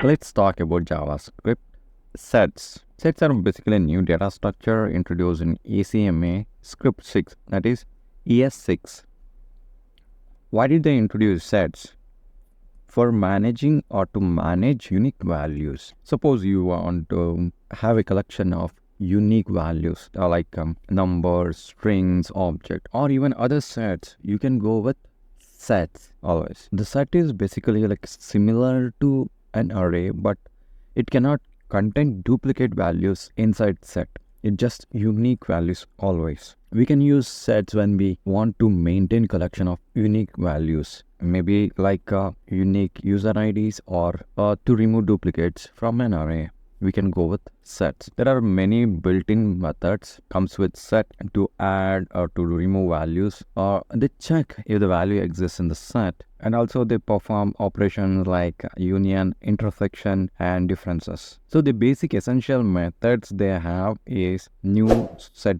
Let's talk about JavaScript sets. Sets are basically a new data structure introduced in ACMA script 6, that is ES6. Why did they introduce sets? For managing or to manage unique values. Suppose you want to have a collection of unique values like numbers, strings, object, or even other sets. You can go with sets always. The set is basically like similar to an array, but it cannot contain duplicate values inside set. It just unique values always. We can use sets when we want to maintain collection of unique values, maybe like unique user IDs or to remove duplicates from an array. We can go with sets. There are many built-in methods comes with set to add or to remove values, or they check if the value exists in the set, and also they perform operations like union, intersection, and differences. So the basic essential methods they have is new set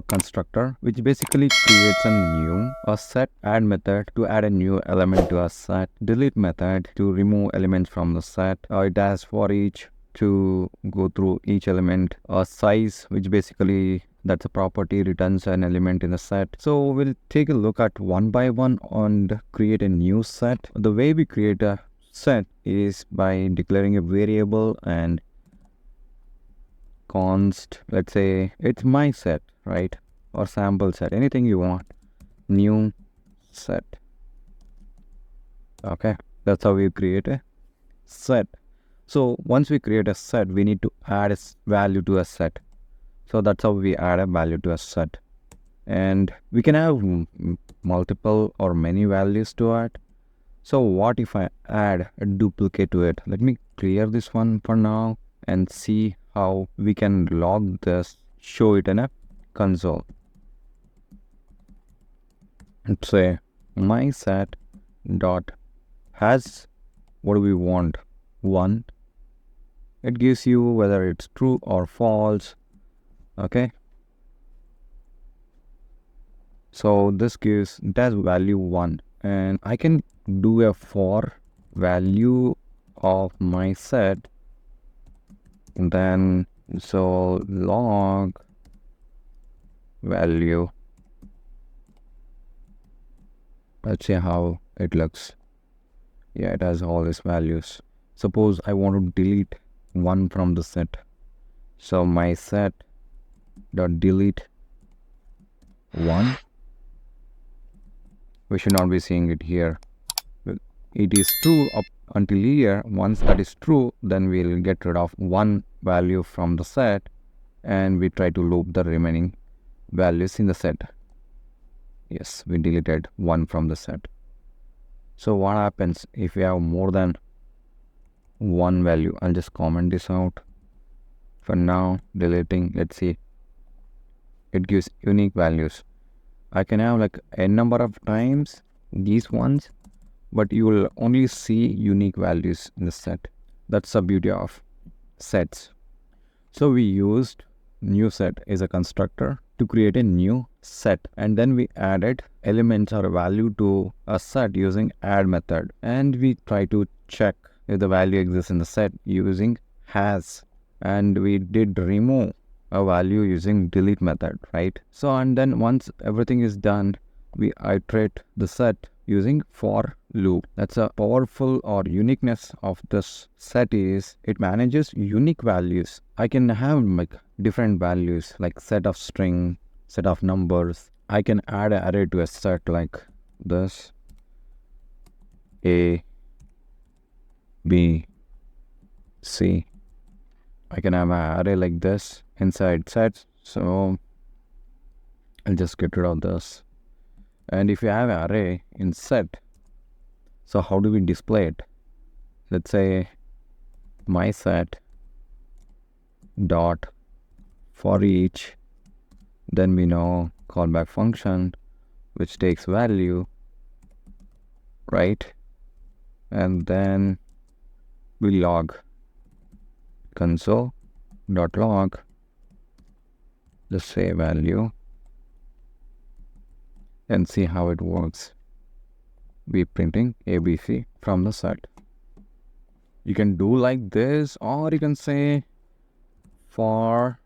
constructor, which basically creates a new set, add method to add a new element to a set, delete method to remove elements from the set, it has for each to go through each element, size, which basically that's a property returns an element in a set. So we'll take a look at one by one and create a new set. The way we create a set is by declaring a variable and const, let's say it's my set, right, or sample set, anything you want, new set. Okay, that's how we create a set. So once we create a set, we need to add a value to a set. So that's how we add a value to a set. And we can have multiple or many values to add. So what if I add a duplicate to it? Let me clear this one for now and see how we can log this, show it in a console. Let's say my set dot has, what do we want? 1. It gives you whether it's true or false. Okay, so this gives, it has value 1, and I can do a for value of my set, and then so log value. Let's see how it looks. Yeah, it has all these values. Suppose I want to delete 1 from the set. So my set dot delete 1. We should not be seeing it here. It is true up until here. Once that is true, then we'll get rid of 1 value from the set, and we try to loop the remaining values in the set. Yes, we deleted 1 from the set. So what happens if we have more than 1 value? I'll just comment this out for now, deleting. Let's see, it gives unique values. I can have like a number of times these ones, but you will only see unique values in the set. That's the beauty of sets. So we used new set as a constructor to create a new set, and then we added elements or value to a set using add method, and we try to check if the value exists in the set using has, and we did remove a value using delete method, right? So and then once everything is done, we iterate the set using for loop. That's a powerful or uniqueness of this set is it manages unique values. I can have like different values like set of string, set of numbers. I can add an array to a set like this, A, B, C. I can have an array like this inside sets. So I'll just get rid of this. And if you have an array in set, so how do we display it? Let's say my set dot for each, then we know callback function which takes value, right? And then we log console dot log, let's say value, and see how it works. We printing ABC from the set. You can do like this, or you can say for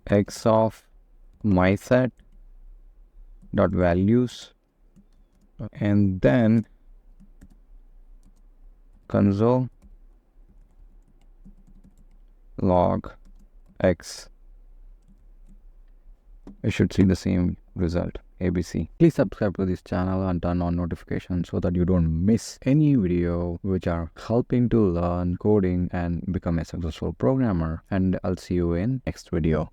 x of my set dot values, and then console log x. You should see the same result, ABC. Please subscribe to this channel and turn on notifications so that you don't miss any video which are helping to learn coding and become a successful programmer. And I'll see you in next video.